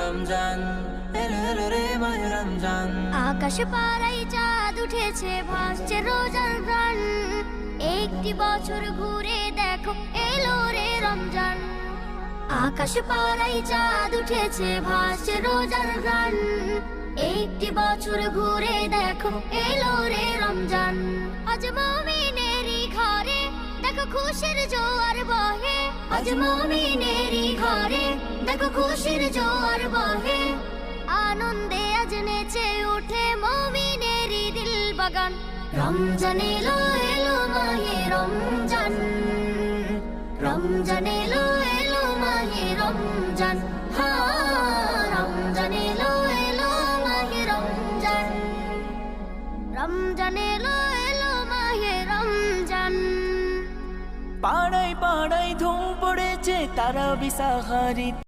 রমজান, এলো এলো রে মাহে রমজান। আকাশ পাড়ায় চাঁদ উঠেছে, ভাসছে রোজার গান। একটি বছর ঘুরে দেখো, এলো রে রমজান। আকাশ পাড়ায় চাঁদ উঠেছে, ভাসছে রোজার গান। একটি বছর ঘুরে দেখো, এলো রে রমজান। আজ মুমিনেরই ঘরে দেখো খুশির জোয়ার বহে। আজ মুমিনেরই ঘরে দেখো খুশির জোয়ার বহে। আনন্দে আজ নেচে ওঠে মুমিনেরই দিল বাগান। রমজান এলো এলো মাহে রমজান, রমজান এলো এলো মাহে রমজান। রমজান এলো এলো মাহে রমজান, রমজান এলো এলো মাহে রমজান। পাড়ায় পাড়ায় ধুম পড়েছে তারাবি সাহারি।